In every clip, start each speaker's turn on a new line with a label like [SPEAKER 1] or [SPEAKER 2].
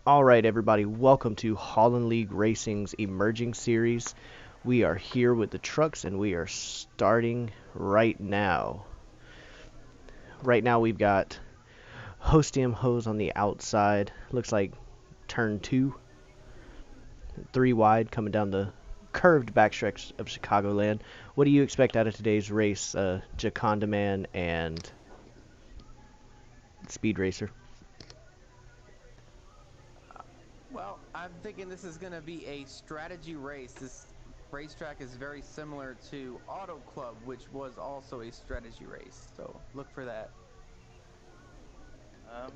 [SPEAKER 1] Alright everybody, welcome to Haulin League Racing's Emerging Series. We are here with the trucks and we are starting right now. Right now we've got Hostium Hose on the outside. Looks like turn 2. 3 wide coming down the curved backstretch of Chicagoland. What do you expect out of today's race, Chicagoland and Speed Racer?
[SPEAKER 2] Well, I'm thinking this is going to be a strategy race. This racetrack is very similar to Auto Club, which was also a strategy race. So look for that.
[SPEAKER 3] Um,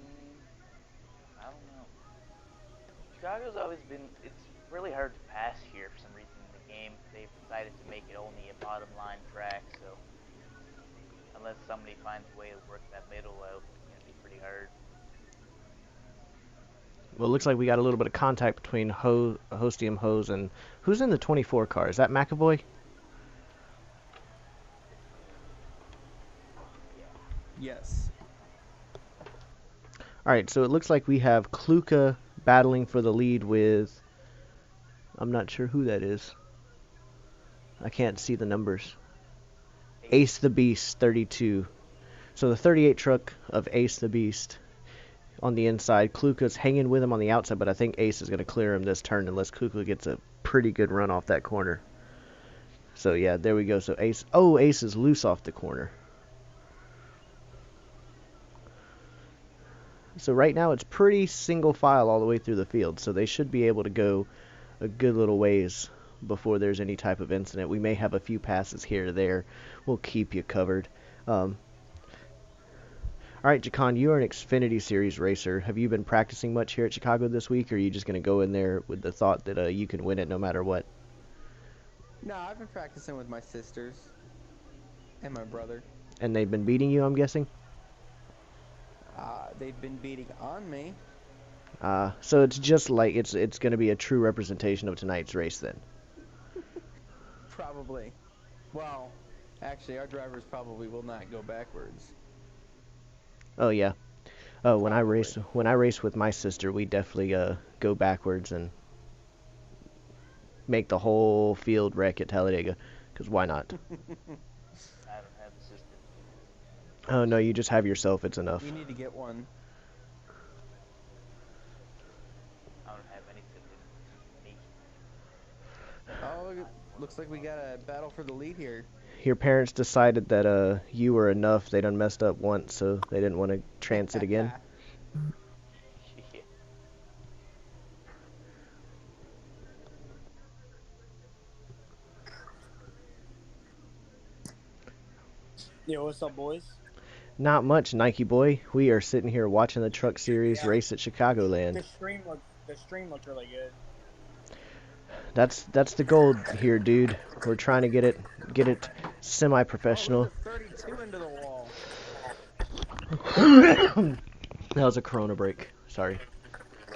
[SPEAKER 3] I don't know. Chicago's always been, it's really hard to pass here for some reason in the game. They've decided to make it only a bottom line track, so unless somebody finds a way to work that middle out, it's going to be pretty hard.
[SPEAKER 1] Well, it looks like we got a little bit of contact between Hostium Hose and who's in the 24 car? Is that McAvoy?
[SPEAKER 2] Yes.
[SPEAKER 1] Alright, so it looks like we have Kluka battling for the lead with... I'm not sure who that is. I can't see the numbers. Ace the Beast, 32. So the 38 truck of Ace the Beast on the inside. Kluka's hanging with him on the outside, but I think Ace is going to clear him this turn unless Kluka gets a pretty good run off that corner. So yeah, there we go. So Ace... Oh, Ace is loose off the corner. So right now it's pretty single file all the way through the field, so they should be able to go a good little ways before there's any type of incident. We may have a few passes here or there. We'll keep you covered. Alright, Jacon, you are an Xfinity Series racer. Have you been practicing much here at Chicago this week, or are you just going to go in there with the thought that you can win it no matter what?
[SPEAKER 2] No, I've been practicing with my sisters and my brother.
[SPEAKER 1] And they've been beating you, I'm guessing?
[SPEAKER 2] They've been beating on me.
[SPEAKER 1] So it's just like it's going to be a true representation of tonight's race then.
[SPEAKER 2] Probably. Well, actually, our drivers probably will not go backwards.
[SPEAKER 1] Oh yeah. Oh, when I race with my sister, we definitely go backwards and make the whole field wreck at Talladega. Because why not?
[SPEAKER 3] I don't have a system.
[SPEAKER 1] Oh no, you just have yourself. It's enough.
[SPEAKER 2] You need to get one.
[SPEAKER 3] I don't have any siblings. Me.
[SPEAKER 2] Oh, looks like we got a battle for the lead here.
[SPEAKER 1] Your parents decided that you were enough. They done messed up once, so they didn't want to chance it again.
[SPEAKER 3] Yeah.
[SPEAKER 4] Yo, what's up, boys?
[SPEAKER 1] Not much, Nike boy. We are sitting here watching the Truck Series race at Chicagoland.
[SPEAKER 4] The stream looked really good.
[SPEAKER 1] That's the goal here, dude. We're trying to get it semi-professional.
[SPEAKER 2] Oh, 32 into the wall.
[SPEAKER 1] That was a Corona break. Sorry.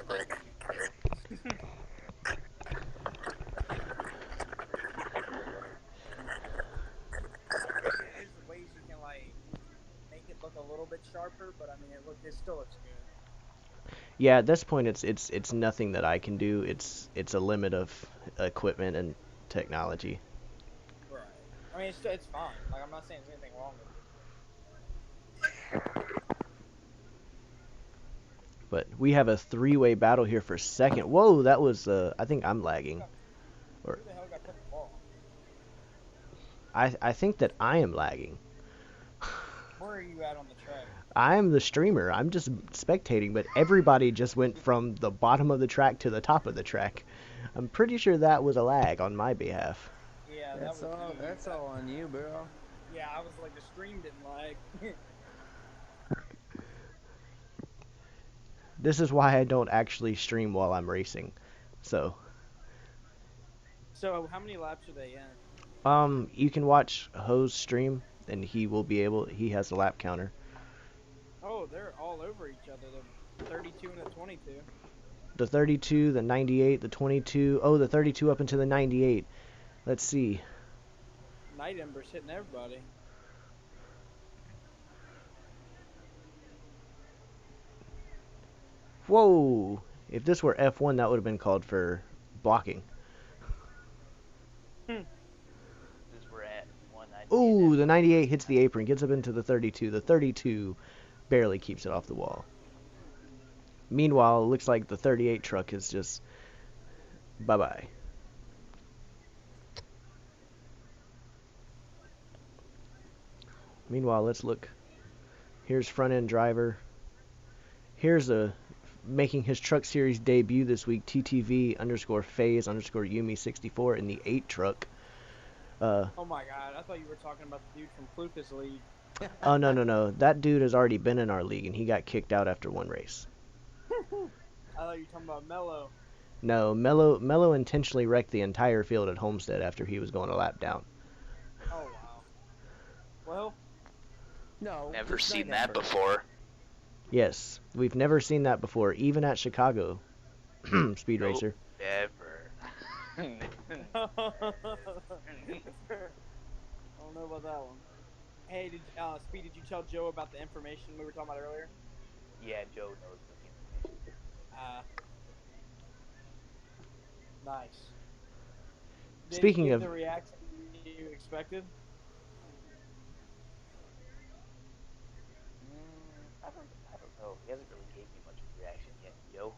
[SPEAKER 4] There's ways you can like make it look a little bit sharper, but I mean it still looks good.
[SPEAKER 1] Yeah, at this point it's nothing that I can do. It's a limit of equipment and technology.
[SPEAKER 4] Right. I mean it's fine. Like I'm not saying there's anything wrong with it.
[SPEAKER 1] But we have a three-way battle here for second. Whoa, that was I think I'm lagging.
[SPEAKER 4] Who the hell got put in the ball?
[SPEAKER 1] I think that I am lagging.
[SPEAKER 4] Where are you at on the track?
[SPEAKER 1] I'm the streamer. I'm just spectating, but everybody just went from the bottom of the track to the top of the track. I'm pretty sure that was a lag on my behalf.
[SPEAKER 4] Yeah,
[SPEAKER 2] That's all on you, bro.
[SPEAKER 4] Yeah, I was like the stream didn't lag.
[SPEAKER 1] This is why I don't actually stream while I'm racing. So,
[SPEAKER 4] So how many laps are they in?
[SPEAKER 1] you can watch Hose stream, and he has a lap counter.
[SPEAKER 4] Oh, they're all over each other. The 32 and the 22.
[SPEAKER 1] The 32, the 98, the 22. Oh, the 32 up into the 98. Let's see.
[SPEAKER 4] Night Ember's hitting everybody.
[SPEAKER 1] Whoa! If this were F1, that would have been called for blocking.
[SPEAKER 3] This we're at one. I'd
[SPEAKER 1] Ooh,
[SPEAKER 3] say
[SPEAKER 1] the 98 hits the apron, gets up into the 32. The 32 barely keeps it off the wall. Meanwhile, it looks like the 38 truck is just bye-bye. Meanwhile, let's look. Here's front-end driver. Here's making his truck series debut this week, TTV _ phase _ Yumi 64 in the 8 truck.
[SPEAKER 4] Oh my god, I thought you were talking about the dude from Clucas League.
[SPEAKER 1] Oh, no. That dude has already been in our league, and he got kicked out after one race.
[SPEAKER 4] I thought you were talking about Mello.
[SPEAKER 1] No, Mello intentionally wrecked the entire field at Homestead after he was going a lap down.
[SPEAKER 4] Oh wow. Well,
[SPEAKER 2] No.
[SPEAKER 5] Never
[SPEAKER 2] just
[SPEAKER 5] seen
[SPEAKER 2] not
[SPEAKER 5] that
[SPEAKER 2] ever.
[SPEAKER 5] before.
[SPEAKER 1] Yes, we've never seen that before, even at Chicago. Speed
[SPEAKER 5] Nope.
[SPEAKER 1] Racer.
[SPEAKER 5] Never.
[SPEAKER 4] I don't know about that one. Hey, Speed, did you tell Joe about the information we were talking about earlier?
[SPEAKER 3] Yeah, Joe knows the information.
[SPEAKER 4] Nice. Did
[SPEAKER 1] Speaking
[SPEAKER 4] he give
[SPEAKER 1] of-
[SPEAKER 4] the reaction you expected?
[SPEAKER 3] I don't know. He hasn't really gave me much of a reaction yet, Joe.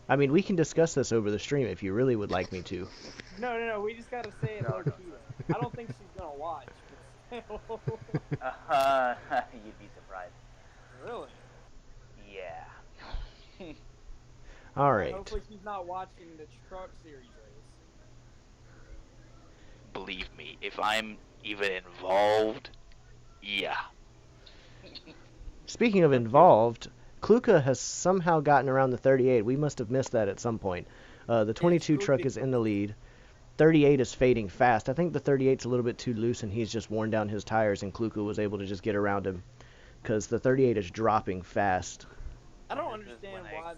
[SPEAKER 1] I mean, we can discuss this over the stream if you really would like me to.
[SPEAKER 4] No. We just gotta say it
[SPEAKER 3] No,
[SPEAKER 4] low
[SPEAKER 3] no,
[SPEAKER 4] key. I don't think she's gonna watch. But still.
[SPEAKER 3] You'd be surprised.
[SPEAKER 4] Really?
[SPEAKER 3] Yeah.
[SPEAKER 1] All right.
[SPEAKER 4] Hopefully she's not watching the truck series race.
[SPEAKER 5] Believe me, if I'm even involved, yeah.
[SPEAKER 1] Speaking of involved, Kluka has somehow gotten around the 38. We must have missed that at some point. The 22 truck is in the lead. 38 is fading fast. I think the 38's a little bit too loose, and he's just worn down his tires, and Kluka was able to just get around him because the 38 is dropping fast.
[SPEAKER 4] I don't
[SPEAKER 3] This is
[SPEAKER 4] understand
[SPEAKER 3] when
[SPEAKER 4] why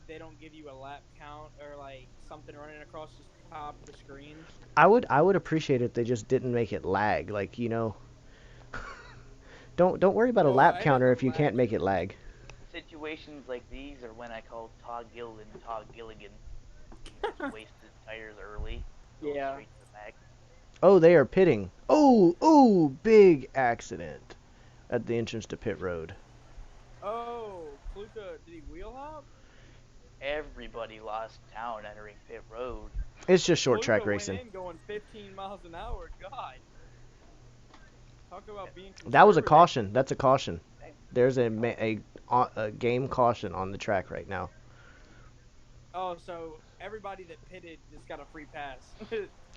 [SPEAKER 4] they don't give you a lap count or like something running across the top of the screen.
[SPEAKER 1] I would appreciate it if they just didn't make it lag. Like, you know, don't worry about a
[SPEAKER 4] Well,
[SPEAKER 1] lap
[SPEAKER 4] it
[SPEAKER 1] counter
[SPEAKER 4] doesn't
[SPEAKER 1] if you
[SPEAKER 4] lag.
[SPEAKER 1] can't make it lag.
[SPEAKER 3] Situations like these are when I call Todd Gilligan Todd Gilligan. He just wasted tires early. Goes
[SPEAKER 4] Yeah.
[SPEAKER 3] straight to the back.
[SPEAKER 1] Oh, they are pitting. Oh, big accident at the entrance to pit road.
[SPEAKER 4] Oh, Kluka, did he wheel hop?
[SPEAKER 3] Everybody lost town entering pit road.
[SPEAKER 1] It's just short
[SPEAKER 4] Kluka
[SPEAKER 1] track
[SPEAKER 4] went
[SPEAKER 1] racing.
[SPEAKER 4] in going 15 miles an hour. God. Talk about being
[SPEAKER 1] That was a
[SPEAKER 4] conservative.
[SPEAKER 1] caution. That's a caution. There's a game caution on the track right now.
[SPEAKER 4] Oh, so everybody that pitted just got a free pass.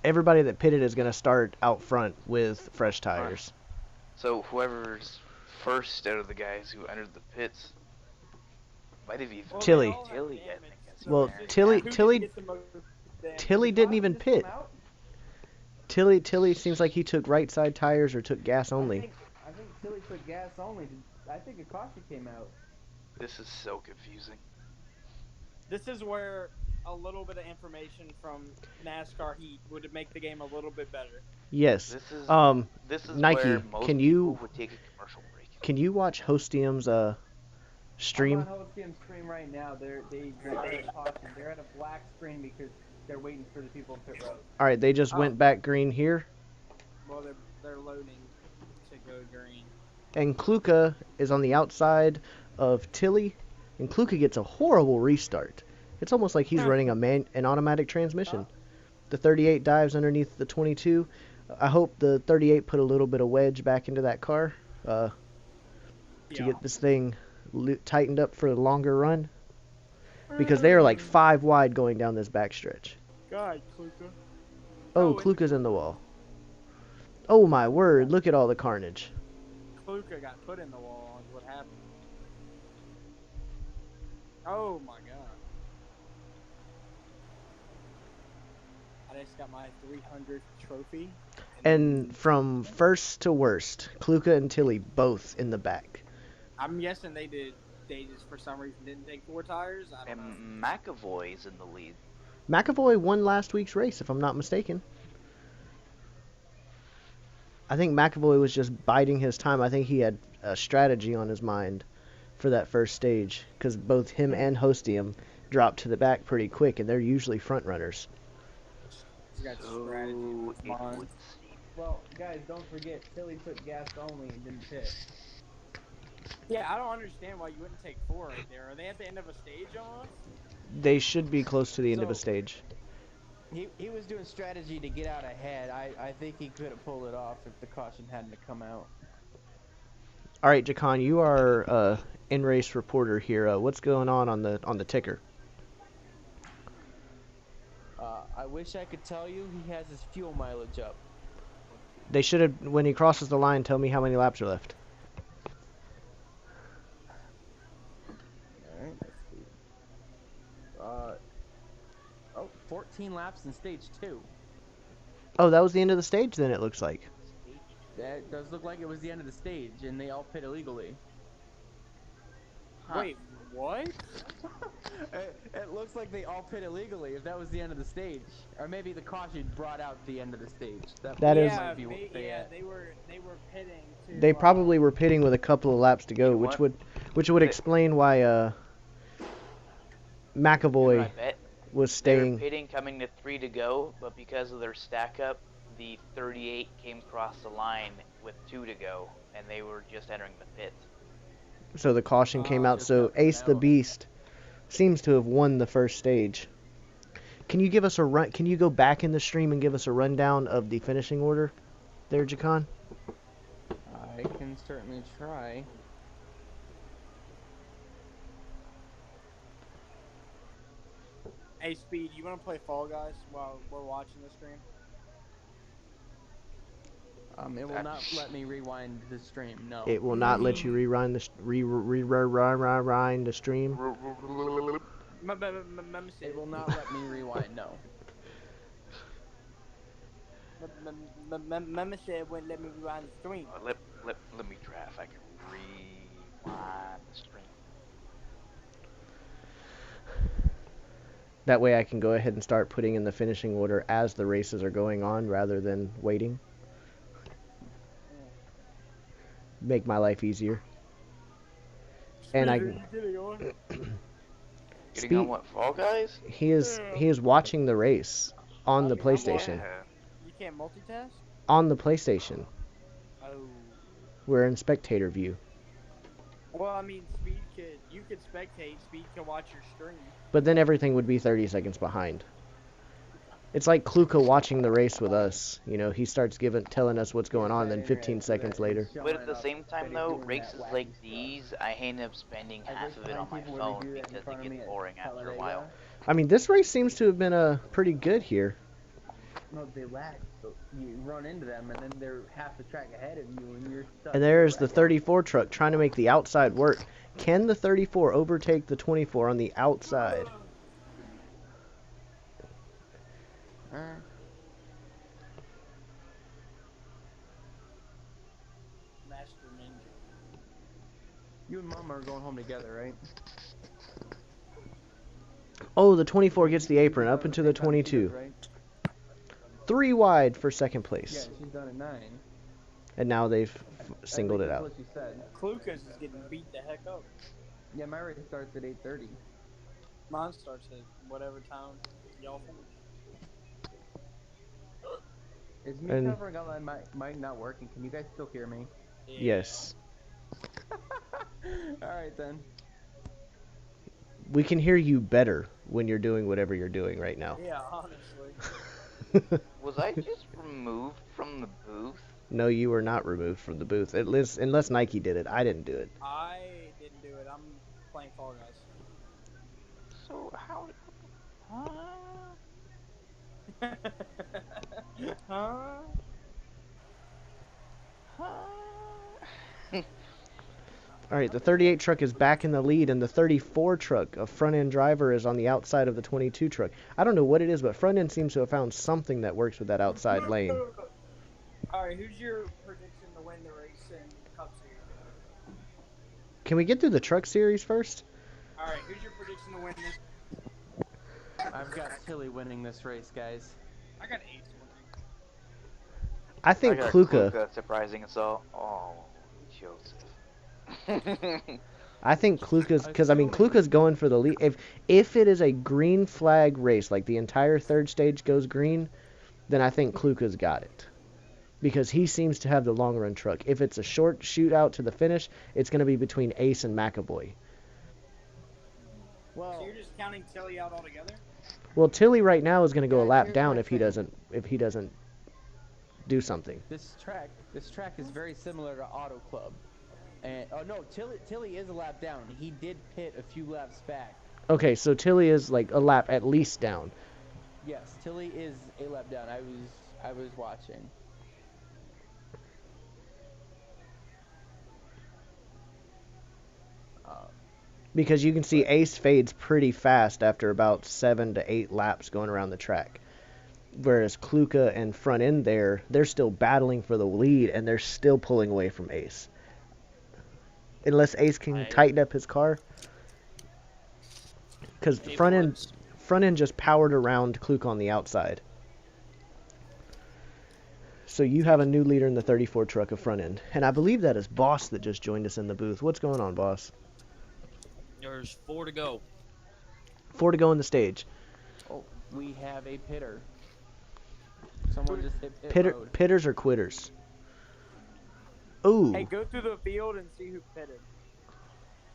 [SPEAKER 1] Everybody that pitted is going to start out front with fresh tires.
[SPEAKER 5] So whoever's first out of the guys who entered the pits might have even
[SPEAKER 4] Well, they
[SPEAKER 1] Tilly.
[SPEAKER 4] all have
[SPEAKER 5] Tilly, I
[SPEAKER 4] damage,
[SPEAKER 5] think, that's
[SPEAKER 4] so
[SPEAKER 1] Well,
[SPEAKER 4] it's just
[SPEAKER 1] Tilly-
[SPEAKER 4] who
[SPEAKER 1] Tilly-
[SPEAKER 4] can get the most damage.
[SPEAKER 1] Tilly
[SPEAKER 2] Did
[SPEAKER 1] didn't
[SPEAKER 2] Bobby
[SPEAKER 1] even
[SPEAKER 2] just
[SPEAKER 1] pit.
[SPEAKER 2] come out?
[SPEAKER 1] Tilly seems like he took right side tires or took gas only.
[SPEAKER 2] I think Tilly took gas only. I think a caution came out.
[SPEAKER 5] This is so confusing.
[SPEAKER 4] This is where a little bit of information from NASCAR Heat would make the game a little bit better.
[SPEAKER 1] Yes.
[SPEAKER 5] This is
[SPEAKER 1] This is Nike,
[SPEAKER 5] where most
[SPEAKER 1] can you-
[SPEAKER 5] people would take a commercial break.
[SPEAKER 1] Can you watch Hostium's stream?
[SPEAKER 2] I'm on Hostium's stream right now. They're caution. They're at a black screen because they're waiting for the people in pit road.
[SPEAKER 1] All right, they just went back green here,
[SPEAKER 4] Well, they're loading to go green.
[SPEAKER 1] and Kluka is on the outside of Tilly, and Kluka gets a horrible restart. It's almost like he's running an automatic transmission. The 38 dives underneath the 22. I hope the 38 put a little bit of wedge back into that car to get this thing tightened up for a longer run, because they are like 5 wide going down this backstretch.
[SPEAKER 4] God, Kluka.
[SPEAKER 1] Oh,
[SPEAKER 4] and
[SPEAKER 1] Kluka's in the wall. Oh my word, look at all the carnage.
[SPEAKER 4] Kluka got put in the wall is what happened. Oh my god. I just got my 300th trophy.
[SPEAKER 1] And from first to worst, Kluka and Tilly both in the back.
[SPEAKER 4] I'm guessing they just for some reason didn't take 4 tires. I don't know.
[SPEAKER 5] And McAvoy's in the lead.
[SPEAKER 1] McAvoy won last week's race, if I'm not mistaken. I think McAvoy was just biding his time. I think he had a strategy on his mind for that first stage because both him and Hostium drop to the back pretty quick, and they're usually front runners.
[SPEAKER 4] He's got strategy
[SPEAKER 5] So
[SPEAKER 4] with
[SPEAKER 5] it
[SPEAKER 4] mine.
[SPEAKER 5] would seem.
[SPEAKER 2] Well, guys, don't forget, Tilly took gas only and didn't pit.
[SPEAKER 4] Yeah, I don't understand why you wouldn't take 4 right there. Are they at the end of a stage almost?
[SPEAKER 1] They should be close to the end of a
[SPEAKER 2] So-
[SPEAKER 1] stage.
[SPEAKER 2] He was doing strategy to get out ahead. I think he could have pulled it off if the caution hadn't come out.
[SPEAKER 1] All right, Jakan, you are in-race reporter here. What's going on the ticker?
[SPEAKER 2] I wish I could tell you he has his fuel mileage up.
[SPEAKER 1] They should have, when he crosses the line, tell me how many laps are left.
[SPEAKER 2] Alright, let's see. 14 laps in stage 2.
[SPEAKER 1] Oh, that was the end of the stage then, it looks like.
[SPEAKER 2] That does look like it was the end of the stage, and they all pit illegally.
[SPEAKER 3] Huh.
[SPEAKER 4] Wait, what?
[SPEAKER 2] It looks like they all pit illegally, if that was the end of the stage. Or maybe the caution brought out the end of the stage.
[SPEAKER 1] That is-
[SPEAKER 2] might be what they
[SPEAKER 4] yeah,
[SPEAKER 2] had.
[SPEAKER 4] they were pitting to.
[SPEAKER 1] They probably were pitting with a couple of laps to go,
[SPEAKER 5] You know
[SPEAKER 1] which
[SPEAKER 5] what?
[SPEAKER 1] would explain why
[SPEAKER 5] You know what
[SPEAKER 1] McAvoy
[SPEAKER 5] I bet?
[SPEAKER 1] was
[SPEAKER 5] They were
[SPEAKER 1] staying.
[SPEAKER 5] pitting coming to 3 to go, but because of their stack up, the 38 came across the line with 2 to go, and they were just entering the pits.
[SPEAKER 1] So the caution came out.
[SPEAKER 2] just
[SPEAKER 1] So
[SPEAKER 2] got thrown
[SPEAKER 1] Ace the
[SPEAKER 2] out.
[SPEAKER 1] Beast seems to have won the first stage. Can you give us a run? Can you go back in the stream and give us a rundown of the finishing order, there, Jakan?
[SPEAKER 2] I can certainly try.
[SPEAKER 4] Hey, Speed, you want to play Fall Guys while we're watching the stream?
[SPEAKER 2] It will not let me rewind the stream, no.
[SPEAKER 1] It will not let you rewind the rewind the stream.
[SPEAKER 2] It will not let me rewind, no.
[SPEAKER 4] Mama said it wouldn't let me rewind the stream.
[SPEAKER 5] Let me try if I can rewind the stream.
[SPEAKER 1] That way I can go ahead and start putting in the finishing order as the races are going on rather than waiting. Make my life easier. And I
[SPEAKER 5] Getting
[SPEAKER 1] Speed-
[SPEAKER 5] on what, Fall Guys?
[SPEAKER 1] he is watching the race on the PlayStation.
[SPEAKER 5] Yeah.
[SPEAKER 4] You can't multitask?
[SPEAKER 1] On the PlayStation.
[SPEAKER 4] Oh.
[SPEAKER 1] We're in spectator view.
[SPEAKER 4] Well, I mean, you could spectate, Speed can watch your stream.
[SPEAKER 1] But then everything would be 30 seconds behind. It's like Kluka watching the race with us. You know, he starts telling us what's going on, then 15 seconds later.
[SPEAKER 5] But at the same time, though, races like these, I end up spending half of it on my phone because it gets boring after a while.
[SPEAKER 1] I mean, this race seems to have been pretty good here.
[SPEAKER 2] No, they lag. So you run into them, and then they're half the track ahead of you, and you're stuck.
[SPEAKER 1] And there's the 34 truck trying to make the outside work. Can the 34 overtake the 24 on the outside?
[SPEAKER 4] Master Ninja.
[SPEAKER 2] You and Mama are going home together, right?
[SPEAKER 1] Oh, the 24 gets the apron up into the 22.
[SPEAKER 2] Right?
[SPEAKER 1] 3 wide for second
[SPEAKER 2] Yeah,
[SPEAKER 1] place.
[SPEAKER 2] she's done at 9.
[SPEAKER 1] And now they've singled it
[SPEAKER 2] That's
[SPEAKER 1] out.
[SPEAKER 2] what she said.
[SPEAKER 4] Klukas is getting beat the heck up.
[SPEAKER 2] Yeah, my race starts at 8:30.
[SPEAKER 4] Mine starts at whatever time y'all finish.
[SPEAKER 2] Is me
[SPEAKER 1] And-
[SPEAKER 2] covering up my mic not working? Can you guys still hear me?
[SPEAKER 4] Yeah.
[SPEAKER 1] Yes.
[SPEAKER 2] Alright then.
[SPEAKER 1] We can hear you better when you're doing whatever you're doing right now.
[SPEAKER 4] Yeah, honestly.
[SPEAKER 5] Was I just removed from the booth?
[SPEAKER 1] No, you were not removed from the booth. Unless Nike did it. I didn't do it.
[SPEAKER 4] I didn't do it. I'm playing Fall Guys.
[SPEAKER 5] So how? Huh?
[SPEAKER 4] Huh?
[SPEAKER 1] Alright, the 38 truck is back in the lead, and the 34 truck, a front-end driver, is on the outside of the 22 truck. I don't know what it is, but front-end seems to have found something that works with that outside lane.
[SPEAKER 4] Alright, who's your prediction to win the race in Cup Series?
[SPEAKER 1] Can we get through the truck series first?
[SPEAKER 4] Alright, who's your prediction to win this?
[SPEAKER 2] I've got Tilly winning this race, guys.
[SPEAKER 4] I got Ace winning.
[SPEAKER 1] I think
[SPEAKER 5] I got
[SPEAKER 1] Kluka.
[SPEAKER 5] Surprising us all. Oh, Joseph.
[SPEAKER 1] I think Kluka's, because I mean
[SPEAKER 2] Assuming-
[SPEAKER 1] Kluka's going for the lead. If it is a green flag race, like the entire third stage goes green, then I think Kluka's got it, because he seems to have the long run truck. If it's a short shootout to the finish, it's going to be between Ace and McAvoy.
[SPEAKER 4] So
[SPEAKER 2] Well,
[SPEAKER 4] you're just counting Tilly out altogether?
[SPEAKER 1] Well, Tilly right now is going to go a
[SPEAKER 2] Guys,
[SPEAKER 1] lap
[SPEAKER 2] here's
[SPEAKER 1] down
[SPEAKER 2] my
[SPEAKER 1] if he
[SPEAKER 2] thing.
[SPEAKER 1] doesn't do something.
[SPEAKER 2] this track is very similar to Auto Club. And oh no, Tilly is a lap down. He did pit a few laps back.
[SPEAKER 1] Okay, so Tilly is like a lap at least down.
[SPEAKER 2] Yes, Tilly is a lap down. I was watching.
[SPEAKER 1] Because you can see Ace fades pretty fast after about 7 to 8 laps going around the track. Whereas Kluka and front end they're still battling for the lead, and they're still pulling away from Ace. Unless Ace can tighten up his car. Because the
[SPEAKER 6] Hey,
[SPEAKER 1] front
[SPEAKER 6] boys.
[SPEAKER 1] end just powered around Kluka on the outside. So you have a new leader in the 34 truck of front end. And I believe that is Boss that just joined us in the booth. What's going on, Boss?
[SPEAKER 6] There's 4 to go.
[SPEAKER 1] 4 to go in the stage.
[SPEAKER 2] Oh, we have a pitter. Someone just hit pit road.
[SPEAKER 1] Pitters or quitters? Ooh,
[SPEAKER 4] Hey, go through the field and see who pitted.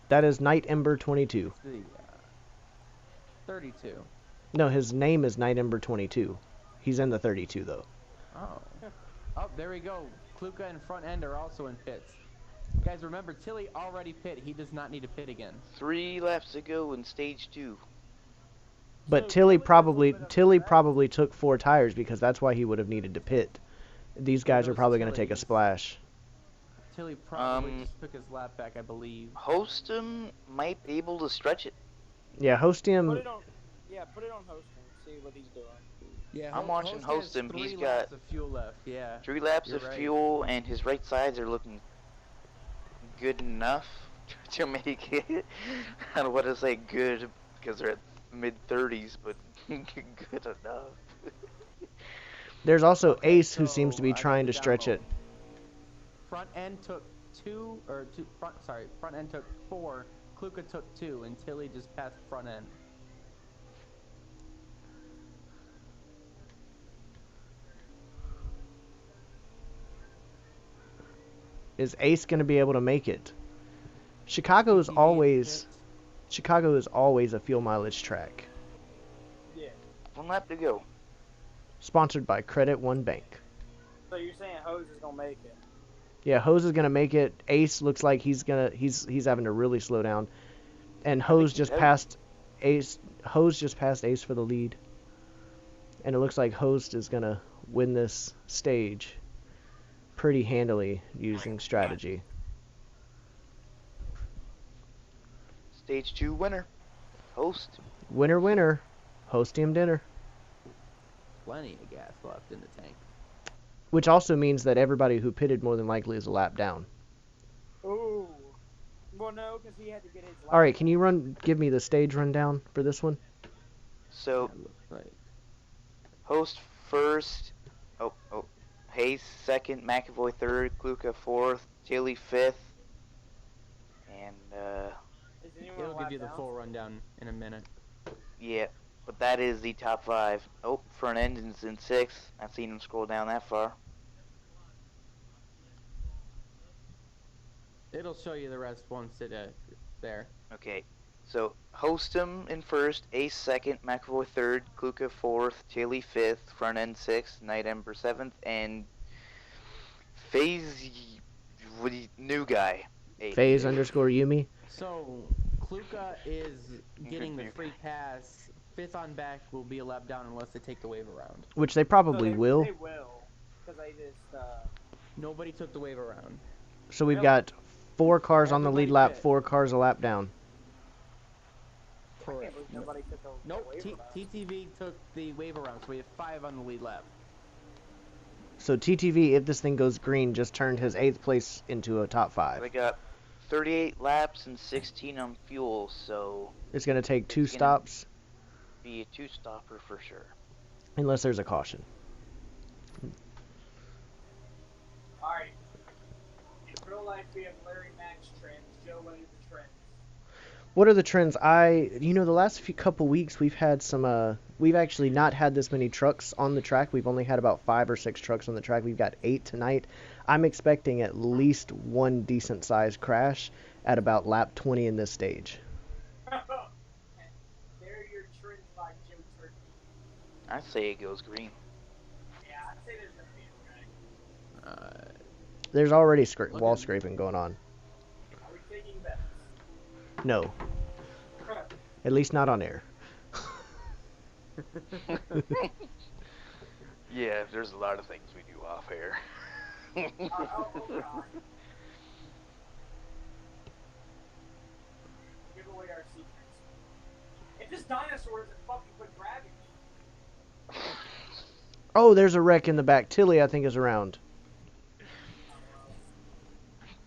[SPEAKER 1] that is Night Ember 22.
[SPEAKER 2] The 32.
[SPEAKER 1] No, his name is Night Ember 22. He's in the 32 though.
[SPEAKER 2] Oh. Oh, there we go. Kluka and front end are also in pits. Guys, remember, Tilly already pit. He does not need to pit again.
[SPEAKER 5] 3 laps to go in stage 2.
[SPEAKER 1] But
[SPEAKER 4] So
[SPEAKER 1] Tilly
[SPEAKER 4] Tilly has a little bit of
[SPEAKER 1] probably took 4 tires because that's why he would have needed to pit. These guys
[SPEAKER 2] it
[SPEAKER 1] are
[SPEAKER 2] was
[SPEAKER 1] probably going to take a
[SPEAKER 2] Tilly's.
[SPEAKER 1] splash.
[SPEAKER 2] Tilly probably just took his lap back, I believe.
[SPEAKER 5] Hostum might be able to stretch it.
[SPEAKER 1] Yeah,
[SPEAKER 4] Put
[SPEAKER 1] Hostium.
[SPEAKER 4] it on. Yeah, put it on hosting. See what he's doing.
[SPEAKER 2] Yeah,
[SPEAKER 5] I'm watching
[SPEAKER 2] Host has
[SPEAKER 5] Hostum. He's
[SPEAKER 2] 3
[SPEAKER 5] got
[SPEAKER 2] laps of fuel left. Yeah.
[SPEAKER 5] 3 laps
[SPEAKER 2] You're
[SPEAKER 5] of
[SPEAKER 2] right.
[SPEAKER 5] fuel, and his right sides are looking good enough to make it. I don't want to say good because they're at mid-30s, but good enough.
[SPEAKER 1] There's also
[SPEAKER 2] Okay,
[SPEAKER 1] Ace who seems to
[SPEAKER 2] so
[SPEAKER 1] be
[SPEAKER 2] I got
[SPEAKER 1] trying
[SPEAKER 2] the
[SPEAKER 1] to stretch
[SPEAKER 2] download.
[SPEAKER 1] it.
[SPEAKER 2] Front end took front end took 4. Kluka took 2, and Tilly just passed front end.
[SPEAKER 1] Is Ace going to be able to make it? Chicago is
[SPEAKER 2] TTV
[SPEAKER 1] always
[SPEAKER 2] pit.
[SPEAKER 1] a fuel mileage track.
[SPEAKER 4] Yeah.
[SPEAKER 5] 1 lap to go.
[SPEAKER 1] Sponsored by Credit One Bank.
[SPEAKER 4] So you're saying Hose is gonna make it?
[SPEAKER 1] Yeah, Hose is gonna make it. Ace looks like he's having to really slow down. And Hose
[SPEAKER 5] he's
[SPEAKER 1] just
[SPEAKER 5] out.
[SPEAKER 1] passed Ace. Hose just passed Ace for the lead. And it looks like Hose is gonna win this stage pretty handily using strategy.
[SPEAKER 5] Stage 2 winner. Host.
[SPEAKER 1] Winner, winner. Hostium dinner.
[SPEAKER 2] Plenty of gas left in the tank.
[SPEAKER 1] Which also means that everybody who pitted more than likely is a lap down.
[SPEAKER 4] Ooh. Well, no, because he had to get his.
[SPEAKER 1] All right, can you give me the stage rundown for this one?
[SPEAKER 5] So,
[SPEAKER 2] Yeah, looks like
[SPEAKER 5] Host first. Hayes second. McAvoy third. Kluka fourth. Tilly fifth. And,
[SPEAKER 4] Is anyone
[SPEAKER 2] it'll give
[SPEAKER 4] lap
[SPEAKER 2] you the
[SPEAKER 4] down?
[SPEAKER 2] full rundown in a minute.
[SPEAKER 5] yeah. But that is the top 5. Oh, front end is in 6th. I've seen him scroll down that far.
[SPEAKER 2] It'll show you the rest once it there.
[SPEAKER 5] Okay. So, Hostum in first, Ace second, McAvoy third, Kluka fourth, Tilly fifth, front end 6th, Night Ember 7th, and FaZe new guy. 8th.
[SPEAKER 1] FaZe underscore Yumi.
[SPEAKER 2] So Kluka is getting the free pass. 5th on back will be a lap down unless they take the wave around.
[SPEAKER 1] Which they
[SPEAKER 4] No,
[SPEAKER 1] probably
[SPEAKER 4] they,
[SPEAKER 1] will.
[SPEAKER 4] They will, because they just.
[SPEAKER 2] Nobody took the wave around.
[SPEAKER 1] So we've
[SPEAKER 4] Really?
[SPEAKER 1] got 4 cars on the lead
[SPEAKER 2] Everybody
[SPEAKER 1] lap,
[SPEAKER 2] pit.
[SPEAKER 1] 4 cars a lap down.
[SPEAKER 4] I can't believe nobody took a
[SPEAKER 2] Nope.
[SPEAKER 4] waiver round.
[SPEAKER 2] TTV took the wave around, so we have 5 on the lead lap.
[SPEAKER 1] So TTV, if this thing goes green, just turned his 8th place into a top 5.
[SPEAKER 5] They got 38 laps and 16 on fuel, so
[SPEAKER 1] It's going to take 2
[SPEAKER 5] It's gonna-
[SPEAKER 1] stops,
[SPEAKER 5] be a 2-stopper for sure.
[SPEAKER 1] unless there's a caution.
[SPEAKER 4] Alright. In real life, we have Larry Max trends, Joe Wade the trends.
[SPEAKER 1] What are the trends? The last few couple weeks we've had some. We've actually not had this many trucks on the track. We've only had about 5 or 6 trucks on the track. We've got 8 tonight. I'm expecting at least one decent sized crash at about lap 20 in this stage.
[SPEAKER 4] There are your trends by Joe Turkey.
[SPEAKER 5] I say it goes green.
[SPEAKER 4] Yeah, I'd say there's gonna be a wreck.
[SPEAKER 1] There's already wall scraping going on.
[SPEAKER 4] Are we taking bets?
[SPEAKER 1] No, at least not on air.
[SPEAKER 5] Yeah, there's a lot of things we do off air.
[SPEAKER 4] Oh God. Give away our secrets. If this dinosaur isn't fucking quit grabbing me.
[SPEAKER 1] Oh, there's a wreck in the back. Tilly, I think, is around.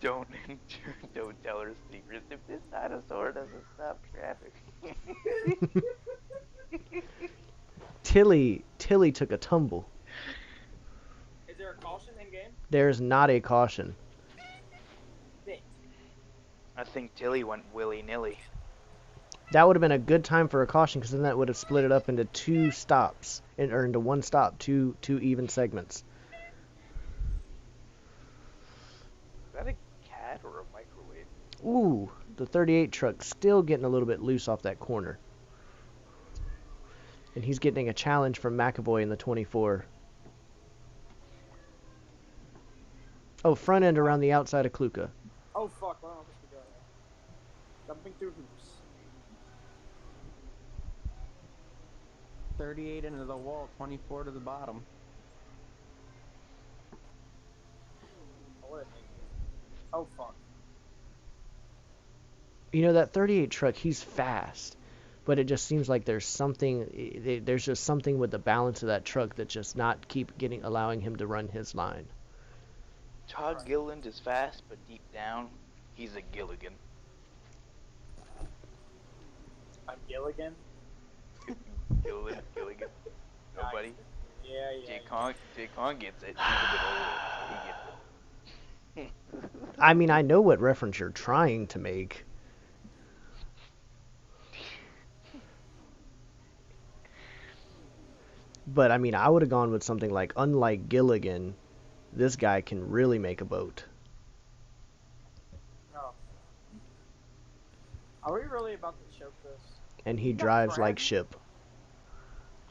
[SPEAKER 5] Don't tell her secrets if this dinosaur doesn't stop traffic.
[SPEAKER 1] Tilly took a tumble.
[SPEAKER 4] Is there a caution in game?
[SPEAKER 1] There's not a caution.
[SPEAKER 5] I think Tilly went willy-nilly.
[SPEAKER 1] That would have been a good time for a caution, because then that would have split it up into 2 stops, or into 1 stop, two even segments.
[SPEAKER 5] Is that a cat or a microwave?
[SPEAKER 1] Ooh, the 38 truck still getting a little bit loose off that corner. And he's getting a challenge from McAvoy in the 24. Oh, front end around the outside of Kluka.
[SPEAKER 4] Oh fuck, where am I supposed to go? Jumping through hoops.
[SPEAKER 2] 38 into the wall, 24 to the bottom.
[SPEAKER 4] Oh fuck.
[SPEAKER 1] That 38 truck, he's fast. But it just seems like there's just something with the balance of that truck that just not allowing him to run his line.
[SPEAKER 5] Todd Gilliland is fast, but deep down, he's a Gilligan.
[SPEAKER 4] I'm Gilligan?
[SPEAKER 5] Gilligan. Nobody?
[SPEAKER 4] Yeah.
[SPEAKER 5] Jay Kong gets it. He's a bit older, so he gets it.
[SPEAKER 1] I mean, I know what reference you're trying to make. But, I mean, I would have gone with something like, unlike Gilligan, this guy can really make a boat.
[SPEAKER 4] Oh. Are we really about to choke this?
[SPEAKER 1] And he drives like ship.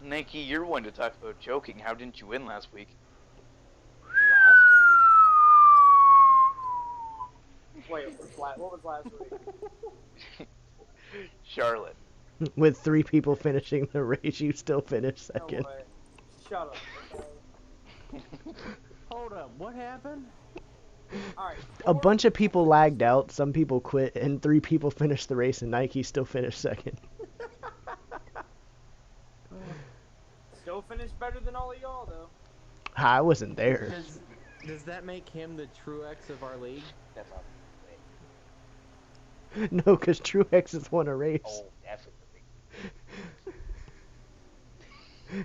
[SPEAKER 5] Nike, you're one to talk about choking. How didn't you win last week?
[SPEAKER 4] Wait, what was last week?
[SPEAKER 5] Charlotte.
[SPEAKER 1] With 3 people finishing the race, you still finished second.
[SPEAKER 4] No way. Shut up. Okay?
[SPEAKER 2] Hold up, what happened?
[SPEAKER 4] Alright.
[SPEAKER 1] A bunch of people lagged out, some people quit, and 3 people finished the race, and Nike still finished second.
[SPEAKER 4] Still finished better than all of y'all, though.
[SPEAKER 1] I wasn't there.
[SPEAKER 2] Does that make him the Truex of our league?
[SPEAKER 5] That's not
[SPEAKER 1] No, because Truex has won a race.
[SPEAKER 5] Oh, definitely.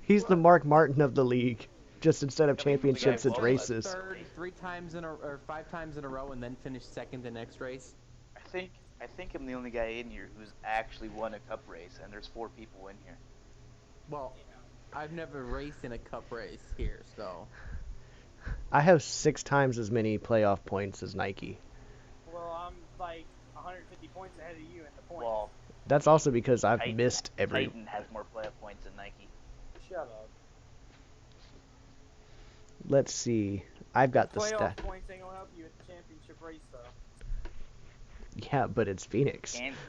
[SPEAKER 1] He's the Mark Martin of the league. Just instead of
[SPEAKER 5] I mean,
[SPEAKER 1] championships,
[SPEAKER 5] the
[SPEAKER 1] it's
[SPEAKER 5] guy
[SPEAKER 1] races.
[SPEAKER 2] Third, 5 times in a row, and then finish second the next race.
[SPEAKER 5] I think I'm the only guy in here who's actually won a cup race, and there's 4 people in here.
[SPEAKER 2] Well, I've never raced in a cup race here, so.
[SPEAKER 1] I have 6 times as many playoff points as Nike.
[SPEAKER 4] Well, I'm like 150 points ahead of you in the points.
[SPEAKER 5] Well,
[SPEAKER 1] That's also because I've
[SPEAKER 5] Titan-
[SPEAKER 1] missed every...
[SPEAKER 5] Titan has more playoff points than Nike.
[SPEAKER 4] Shut up.
[SPEAKER 1] Let's see. I've got the
[SPEAKER 4] Playoff
[SPEAKER 1] stat.
[SPEAKER 4] points ain't gonna help you at the championship race, though.
[SPEAKER 1] Yeah, but it's Phoenix.
[SPEAKER 5] Kansas.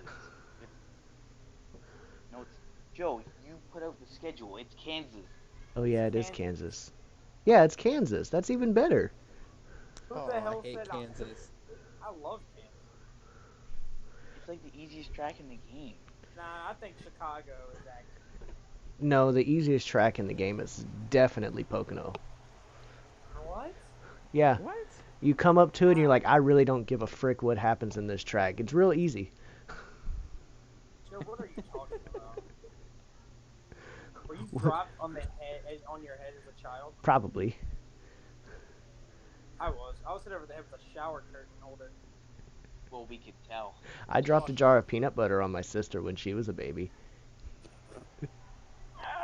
[SPEAKER 5] No, it's Joe. You put out the schedule. It's Kansas.
[SPEAKER 1] Oh yeah, it is Kansas. Yeah, it's Kansas. That's even better.
[SPEAKER 4] Who
[SPEAKER 2] Oh,
[SPEAKER 4] the hell
[SPEAKER 2] I hate
[SPEAKER 4] said
[SPEAKER 2] Kansas.
[SPEAKER 4] I love Kansas.
[SPEAKER 5] It's like the easiest track in the game.
[SPEAKER 4] Nah, I think Chicago is actually.
[SPEAKER 1] No, the easiest track in the game is definitely Pocono.
[SPEAKER 4] What?
[SPEAKER 1] Yeah.
[SPEAKER 2] What?
[SPEAKER 1] You come up to it and you're like, I really don't give a frick what happens in this track. It's real easy.
[SPEAKER 4] Joe, what are you talking about? Were you dropped on your head as a child?
[SPEAKER 1] Probably.
[SPEAKER 4] I was. I was hit over the head with a shower curtain holder.
[SPEAKER 5] Well, we could tell.
[SPEAKER 1] I dropped a jar of peanut butter on my sister when she was a baby.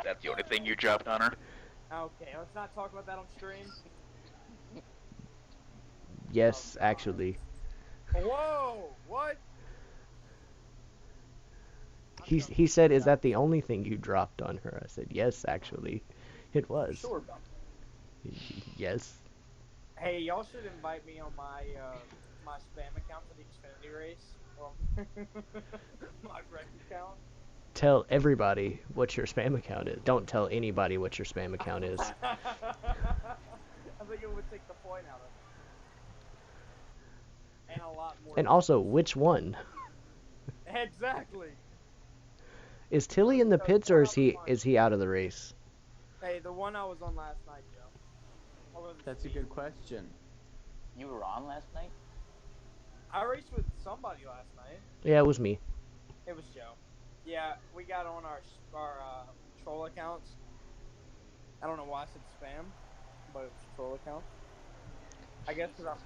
[SPEAKER 5] That's the only thing you dropped on her.
[SPEAKER 4] Okay, let's not talk about that on stream.
[SPEAKER 1] Yes,
[SPEAKER 4] Oh, God.
[SPEAKER 1] actually.
[SPEAKER 7] Whoa! What?
[SPEAKER 1] He said, "Is that the only thing you dropped on her?" I said, "Yes, actually, it was."
[SPEAKER 4] Sure about that.
[SPEAKER 1] Yes.
[SPEAKER 4] Hey, y'all should invite me on my my spam account for the Xfinity race. My wreck account.
[SPEAKER 1] Tell everybody what your spam account is. Don't tell anybody what your spam account is.
[SPEAKER 4] I think it would take the point out of it. And a lot more.
[SPEAKER 1] And also, which one?
[SPEAKER 4] Exactly.
[SPEAKER 1] Is Tilly in the pits or is he out of the race?
[SPEAKER 4] Hey, the one I was on last night, Joe.
[SPEAKER 2] That's a good question.
[SPEAKER 5] You were on last night?
[SPEAKER 4] I raced with somebody last night.
[SPEAKER 1] Yeah, it was me.
[SPEAKER 4] It was Joe. Yeah, we got on our troll accounts. I don't know why I said spam, but it was troll account. I guess because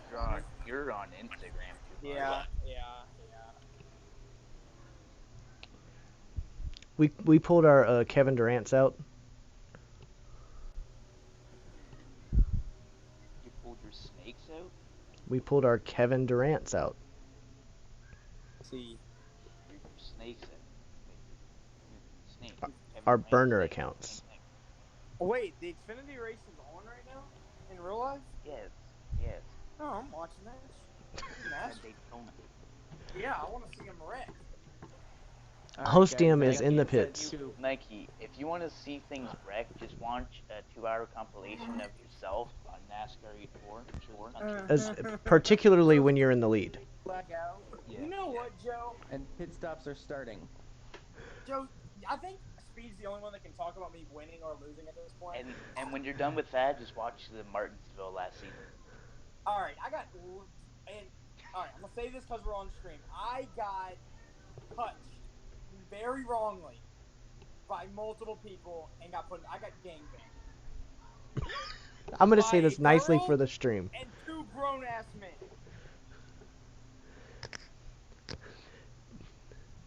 [SPEAKER 5] You're on Instagram too.
[SPEAKER 4] Yeah.
[SPEAKER 1] We pulled our Kevin Durant's out.
[SPEAKER 5] You pulled your snakes out?
[SPEAKER 1] We pulled our Kevin Durant's out.
[SPEAKER 4] See.
[SPEAKER 5] Your snakes out. Wait, snake.
[SPEAKER 1] Our
[SPEAKER 5] Kevin
[SPEAKER 1] burner
[SPEAKER 5] Durant,
[SPEAKER 1] accounts.
[SPEAKER 5] same thing.
[SPEAKER 4] Wait, the Xfinity race is on right now? In real life?
[SPEAKER 5] Yes. Yes.
[SPEAKER 4] Oh, I'm watching that.
[SPEAKER 5] And
[SPEAKER 4] Nasty.
[SPEAKER 5] Daytona.
[SPEAKER 4] Yeah, I want to see him wreck.
[SPEAKER 1] Hostium
[SPEAKER 2] guys,
[SPEAKER 1] is in the
[SPEAKER 2] Nike said
[SPEAKER 1] pits.
[SPEAKER 2] you-
[SPEAKER 5] Nike, if you want to see things wreck, just watch a 2-hour compilation of yourself on NASCAR 84.
[SPEAKER 1] As particularly when you're in the lead.
[SPEAKER 4] Black out.
[SPEAKER 5] Yeah.
[SPEAKER 4] You know what, Joe?
[SPEAKER 2] And pit stops are starting.
[SPEAKER 4] Joe, I think Speed's the only one that can talk about me winning or losing at this point.
[SPEAKER 5] And when you're done with that, just watch the Martinsville last season.
[SPEAKER 4] All right, all right, I'm gonna say this because we're on stream. I got touched very wrongly by multiple people and I got gangbanged.
[SPEAKER 1] I'm gonna
[SPEAKER 4] By
[SPEAKER 1] say
[SPEAKER 4] a
[SPEAKER 1] this nicely
[SPEAKER 4] girl
[SPEAKER 1] for the stream.
[SPEAKER 4] and 2 grown ass men.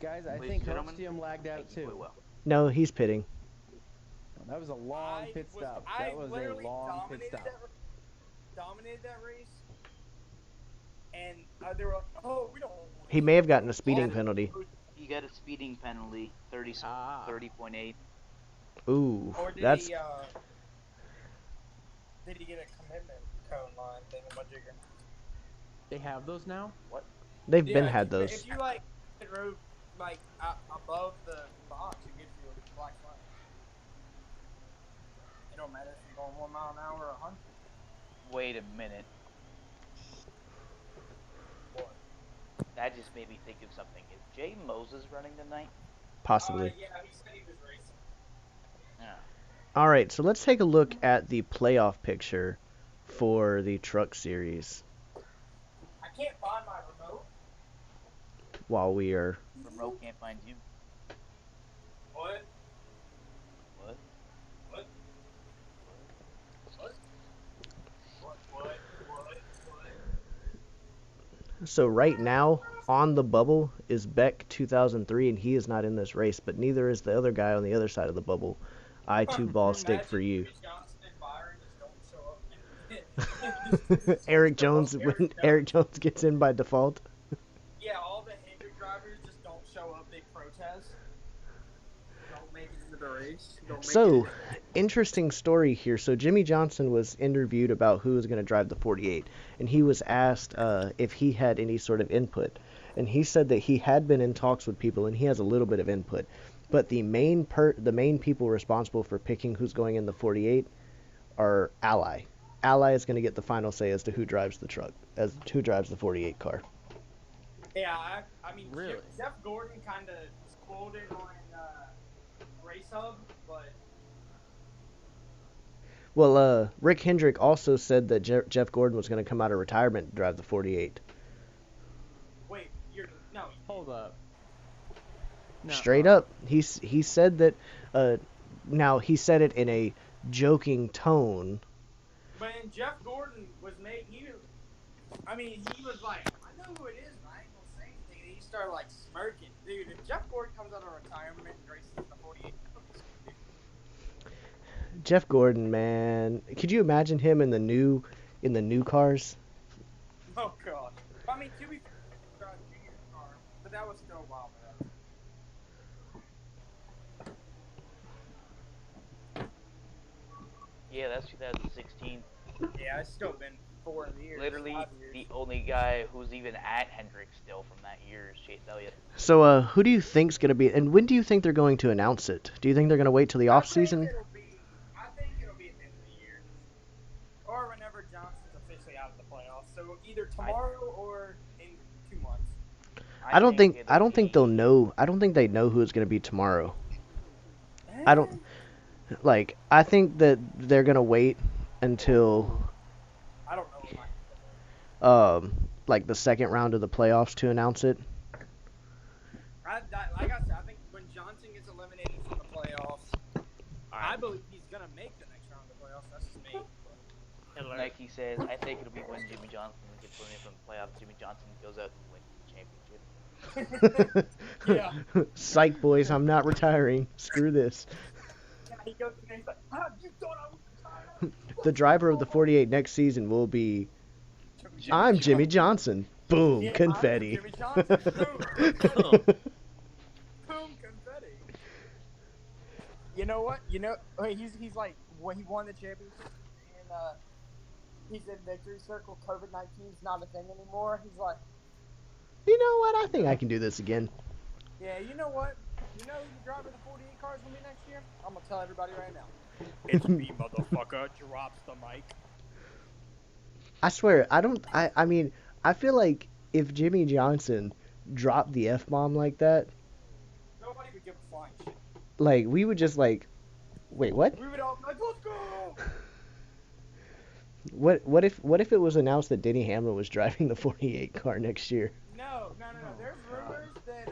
[SPEAKER 2] Guys, I
[SPEAKER 5] Ladies
[SPEAKER 2] think
[SPEAKER 5] and gentlemen,
[SPEAKER 2] Hostium lagged out
[SPEAKER 5] Thank you,
[SPEAKER 2] too.
[SPEAKER 5] well.
[SPEAKER 1] No, he's pitting.
[SPEAKER 2] That was a long pit stop. That was a long pit stop.
[SPEAKER 4] Dominated that race. And they were like, oh, we don't.
[SPEAKER 1] He may have gotten a speeding penalty.
[SPEAKER 5] He got a speeding penalty, 30.8.
[SPEAKER 1] Ooh,
[SPEAKER 4] Or did
[SPEAKER 1] that's
[SPEAKER 4] he get a commitment cone line thingamajigger?
[SPEAKER 2] They have those now?
[SPEAKER 5] What?
[SPEAKER 1] they've been
[SPEAKER 4] Yeah,
[SPEAKER 1] had
[SPEAKER 4] if
[SPEAKER 1] those.
[SPEAKER 4] you drove above the box, it gives you a black flag. It don't matter if you're going 1 mile an hour or 100.
[SPEAKER 5] Wait a minute.
[SPEAKER 4] What?
[SPEAKER 5] That just made me think of something. Is Jay Moses running tonight?
[SPEAKER 1] Possibly.
[SPEAKER 4] Yeah, he said he was racing.
[SPEAKER 5] Yeah.
[SPEAKER 1] All right, so let's take a look at the playoff picture for the truck series
[SPEAKER 4] I can't find my remote.
[SPEAKER 1] while we are.
[SPEAKER 5] Remote can't find you.
[SPEAKER 4] What?
[SPEAKER 5] What?
[SPEAKER 4] What? What?
[SPEAKER 1] So right now on the bubble is Beck 2003, and he is not in this race, but neither is the other guy on the other side of the bubble. I2 ball stick for you. Eric Jones when Eric Jones gets in by default.
[SPEAKER 4] Yeah, all the Hendrick drivers just don't show up. They protest. Don't make it into the race.
[SPEAKER 1] So, interesting story here. So Jimmy Johnson was interviewed about who was going to drive the 48, and he was asked if he had any sort of input, and he said that he had been in talks with people and he has a little bit of input, but the main people responsible for picking who's going in the 48 are Ally. Ally is going to get the final say as to who drives the truck, as who drives the 48 car.
[SPEAKER 4] Yeah, I mean,
[SPEAKER 2] Really?
[SPEAKER 4] Jeff Gordon kind of spoiled it on Race Hub, but
[SPEAKER 1] Well, Rick Hendrick also said that Jeff Gordon was going to come out of retirement and drive the 48.
[SPEAKER 4] wait, no.
[SPEAKER 2] Hold up. No,
[SPEAKER 1] Straight up, he said that. Now he said it in a joking tone.
[SPEAKER 4] When Jeff Gordon was made, he was like, I know who it is, but I ain't gonna started like smirking. Dude, if Jeff Gordon comes out of retirement and races in the 48,
[SPEAKER 1] Jeff Gordon, man. Could you imagine him in the new cars?
[SPEAKER 4] oh god. I mean, to be fair, junior car, but that was still a while back.
[SPEAKER 3] Yeah, that's 2016.
[SPEAKER 4] Yeah, it's still been 4 years.
[SPEAKER 3] Literally,
[SPEAKER 4] 5 years.
[SPEAKER 3] the only guy who's even at Hendrick still from that year is Chase Elliott.
[SPEAKER 1] So, who do you think's gonna be? And when do you think they're going to announce it? Do you think they're gonna wait till the off season?
[SPEAKER 4] I think it'll be at the end of the year, or whenever Johnson's officially out of the playoffs. So either tomorrow or in 2 months.
[SPEAKER 1] I don't think they'll know. I don't think they know who it's gonna be tomorrow. I don't like. I think that they're gonna wait until
[SPEAKER 4] I don't know.
[SPEAKER 1] like the second round of the playoffs to announce it.
[SPEAKER 4] Like I said, I think when Johnson gets eliminated from the playoffs, I believe he's gonna make the next round of the playoffs. That's just me.
[SPEAKER 3] Nike says, I think it'll be when Jimmy Johnson gets eliminated from the playoffs. Jimmy Johnson goes out and wins the championship.
[SPEAKER 4] Yeah.
[SPEAKER 1] Psych, boys, I'm not retiring. Screw this.
[SPEAKER 4] He goes and he's like, you thought I was retired?
[SPEAKER 1] The driver of the 48 next season will be I'm Jimmy Johnson. Boom,
[SPEAKER 4] Yeah,
[SPEAKER 1] confetti.
[SPEAKER 4] I'm Jimmy Johnson. Boom. Boom, confetti. You know what? He's like when he won the championship and he's in victory circle. COVID-19's not a thing anymore. He's like,
[SPEAKER 1] You know what? I think I can do this again.
[SPEAKER 4] yeah, you know what? You know who the driver of the 48 cars will be next year? I'm gonna tell everybody right now. It's me, motherfucker. Drops the mic.
[SPEAKER 1] I swear, I mean, I feel like if Jimmy Johnson dropped the F-bomb like that,
[SPEAKER 4] Nobody would give a flying shit.
[SPEAKER 1] like, we would just like, wait, what?
[SPEAKER 4] We would all be like, let's go!
[SPEAKER 1] What if it was announced that Denny Hamlin was driving the 48 car next year?
[SPEAKER 4] No. There's rumors that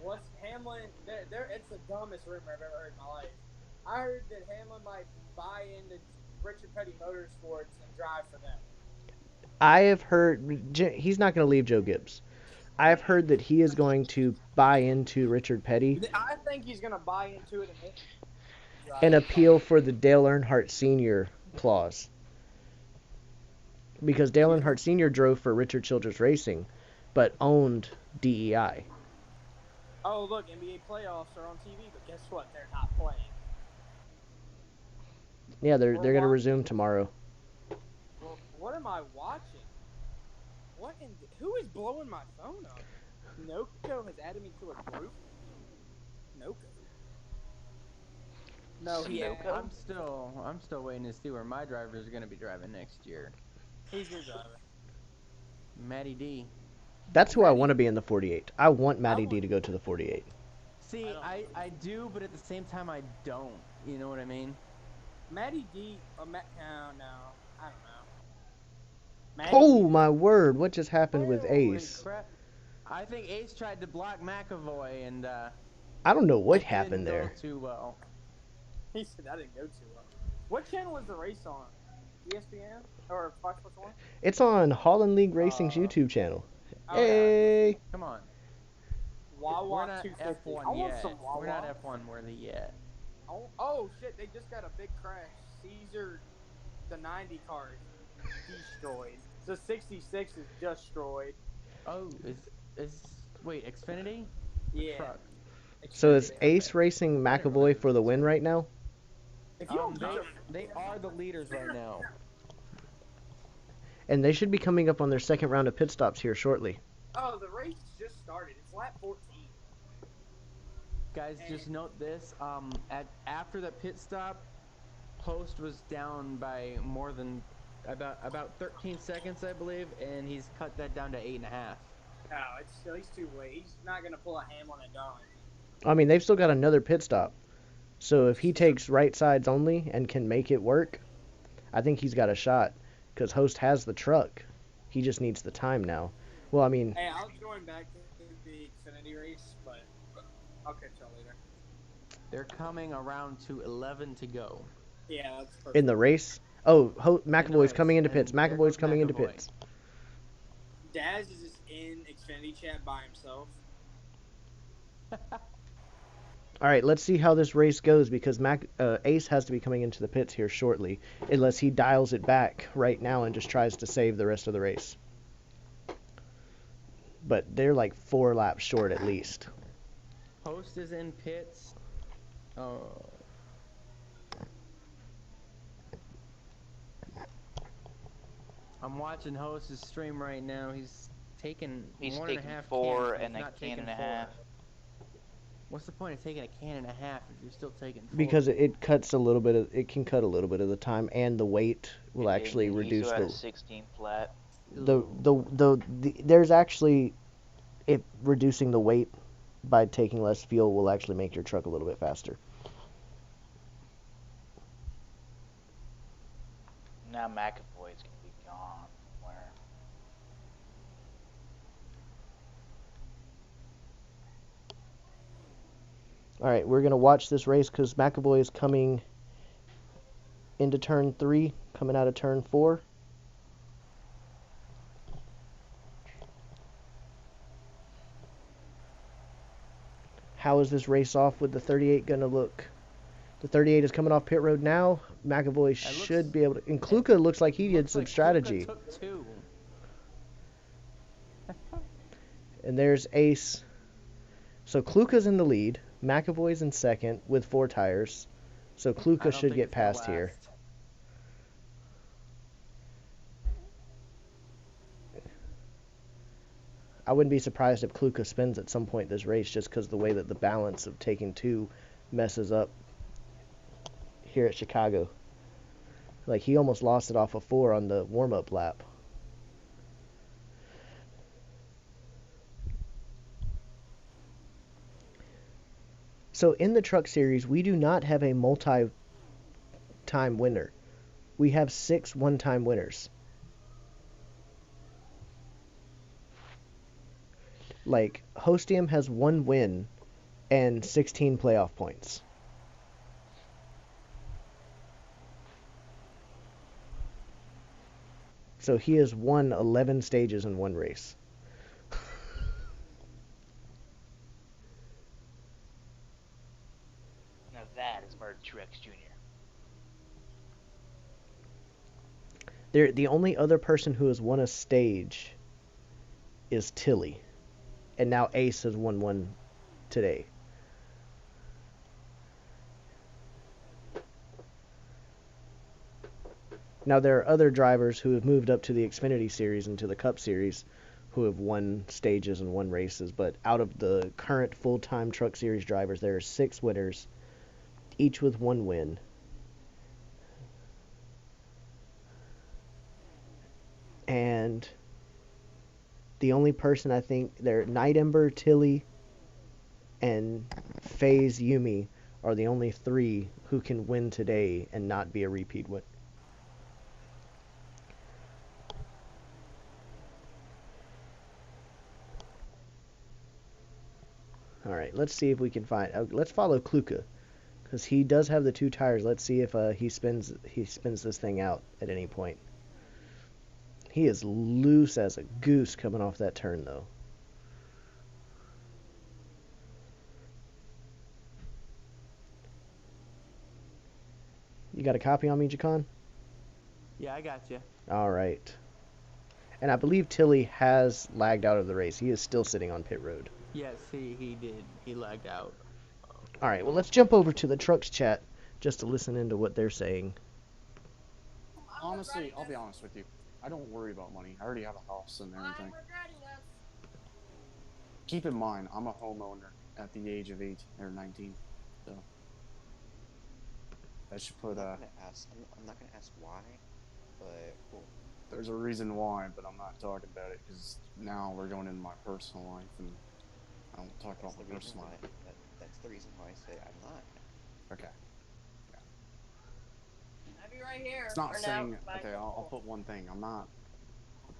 [SPEAKER 4] what's Hamlin? It's the dumbest rumor I've ever heard in my life. I heard that Hamlin might buy into Richard Petty Motorsports and drive for them.
[SPEAKER 1] I have heard he's not going to leave Joe Gibbs. I have heard that he is going to buy into Richard Petty
[SPEAKER 4] I think he's gonna buy into it
[SPEAKER 1] and appeal for the Dale Earnhardt Sr. clause. Because Dale Earnhardt Sr. drove for Richard Childress Racing, but owned DEI.
[SPEAKER 4] Oh, look, NBA playoffs are on TV, but guess what? They're not playing.
[SPEAKER 1] Yeah, they're going to resume tomorrow.
[SPEAKER 4] Well, what am I watching? Who is blowing my phone up? Noko has added me to a group. Noko. No,
[SPEAKER 2] I'm still waiting to see where my driver is going to be driving next year.
[SPEAKER 4] He's your driver.
[SPEAKER 2] Matty D.
[SPEAKER 1] That's who I want to be in the 48. I want Matty D to go to the 48.
[SPEAKER 2] See, I do, but at the same time I don't. You know what I mean?
[SPEAKER 4] Matty D. No, I don't know. Matty
[SPEAKER 1] Oh
[SPEAKER 4] D-
[SPEAKER 1] my word! What just happened with
[SPEAKER 2] Holy
[SPEAKER 1] Ace?
[SPEAKER 2] crap. I think Ace tried to block McAvoy, and
[SPEAKER 1] I don't know what
[SPEAKER 2] it
[SPEAKER 1] happened
[SPEAKER 2] didn't go
[SPEAKER 1] there.
[SPEAKER 2] too well.
[SPEAKER 4] He said that didn't go too well. What channel was the race on? ESPN or Fox Sports 1?
[SPEAKER 1] It's on Haulin League Racing's YouTube channel.
[SPEAKER 4] Oh,
[SPEAKER 1] Hey!
[SPEAKER 2] Come on.
[SPEAKER 4] Wawa
[SPEAKER 2] We're not
[SPEAKER 4] 250.
[SPEAKER 2] F1
[SPEAKER 4] I want
[SPEAKER 2] yet.
[SPEAKER 4] some Wawa.
[SPEAKER 2] We're not F1 worthy yet.
[SPEAKER 4] Oh shit! They just got a big crash. Caesar, the 90 car is destroyed. The 66 is just destroyed.
[SPEAKER 2] Oh, wait, Xfinity?
[SPEAKER 4] Yeah.
[SPEAKER 2] Truck.
[SPEAKER 1] So is Ace racing McAvoy for the win right now?
[SPEAKER 4] If you don't get
[SPEAKER 2] They are the leaders right now.
[SPEAKER 1] And they should be coming up on their second round of pit stops here shortly.
[SPEAKER 4] Oh, the race just started. It's lap 14.
[SPEAKER 2] Guys, just note this. After the pit stop, Post was down by more than about 13 seconds, I believe, and he's cut that down to 8.5.
[SPEAKER 4] No, he's too late. He's not gonna pull a Hamlin and Don.
[SPEAKER 1] I mean, they've still got another pit stop. So if he takes right sides only and can make it work, I think he's got a shot. Because Host has the truck. He just needs the time now. Well, I mean...
[SPEAKER 4] Hey, I'll join back to the Xfinity race, but I'll catch y'all later.
[SPEAKER 2] They're coming around to 11 to go.
[SPEAKER 4] Yeah, that's perfect.
[SPEAKER 1] In the race? Oh, McAvoy's
[SPEAKER 2] race,
[SPEAKER 1] coming into
[SPEAKER 2] and
[SPEAKER 1] pits.
[SPEAKER 2] there
[SPEAKER 1] McAvoy's
[SPEAKER 2] goes
[SPEAKER 1] coming into
[SPEAKER 2] McAvoy.
[SPEAKER 1] pits.
[SPEAKER 4] Daz is just in Xfinity chat by himself.
[SPEAKER 1] All right, let's see how this race goes because Ace has to be coming into the pits here shortly, unless he dials it back right now and just tries to save the rest of the race. But they're like 4 laps short at least.
[SPEAKER 2] Host is in pits. I'm watching Host's stream right now. He's taking
[SPEAKER 5] He's
[SPEAKER 2] 1.5
[SPEAKER 5] taking
[SPEAKER 2] cans.
[SPEAKER 5] 4
[SPEAKER 2] He's
[SPEAKER 5] and a
[SPEAKER 2] not
[SPEAKER 5] can
[SPEAKER 2] taking
[SPEAKER 5] and a
[SPEAKER 2] 4.
[SPEAKER 5] half.
[SPEAKER 2] What's the point of taking a can and a half if you're still taking 4?
[SPEAKER 1] Because it cuts a little bit of, it can cut a little bit of the time, and the weight will actually reduce
[SPEAKER 5] He's at a
[SPEAKER 1] the
[SPEAKER 5] 16th lap.
[SPEAKER 1] there's actually it reducing the weight by taking less fuel will actually make your truck a little bit faster.
[SPEAKER 5] Now McAvoy's gonna be gone somewhere.
[SPEAKER 1] All right, we're gonna watch this race because McAvoy is coming into turn 3, coming out of turn 4. How is this race off with the 38 gonna look? The 38 is coming off pit road now. McAvoy should be able to. And Kluka looks like he did some strategy.
[SPEAKER 2] Kluka took 2.
[SPEAKER 1] And there's Ace. So Kluka's in the lead. McAvoy's in second with 4 tires. So Kluka should get past here. I wouldn't be surprised if Kluka spins at some point this race just because the way that the balance of taking 2 messes up here at Chicago. Like, he almost lost it off of 4 on the warm-up lap. So in the Truck Series, we do not have a multi-time winner. We have 6 one-time winners. Like, Hostium has 1 win and 16 playoff points. So he has won 11 stages in 1 race.
[SPEAKER 5] Now that is Martin Truex Jr.
[SPEAKER 1] The only other person who has won a stage is Tilly. And now Ace has won 1 today. Now there are other drivers who have moved up to the Xfinity Series and to the Cup Series who have won stages and won races, but out of the current full-time Truck Series drivers, there are 6 winners, each with 1 win. And the only person I think there, Night Ember, Tilly, and FaZe Yumi are the only 3 who can win today and not be a repeat win. All right, let's see if we can find. Let's follow Kluka, because he does have the 2 tires. Let's see if he spins this thing out at any point. He is loose as a goose coming off that turn, though. You got a copy on me, Jacon?
[SPEAKER 2] Yeah, I got you.
[SPEAKER 1] All right. And I believe Tilly has lagged out of the race. He is still sitting on pit road.
[SPEAKER 2] Yes, he did. He lagged out.
[SPEAKER 1] All right, well, let's jump over to the trucks chat just to listen into what they're saying.
[SPEAKER 7] Honestly, I'll be honest with you. I don't worry about money. I already have a house and everything. Keep in mind, I'm a homeowner at the age of 8 or 19, so that should put
[SPEAKER 8] I'm not gonna ask why, but cool.
[SPEAKER 7] There's a reason why, but I'm not talking about it because now we're going into my personal life and I don't talk about my personal life.
[SPEAKER 8] That's the reason why I say I'm not.
[SPEAKER 7] Okay.
[SPEAKER 9] I'll be right here.
[SPEAKER 7] It's not
[SPEAKER 9] Or
[SPEAKER 7] saying,
[SPEAKER 9] no,
[SPEAKER 7] okay, I'll put one thing. I'm not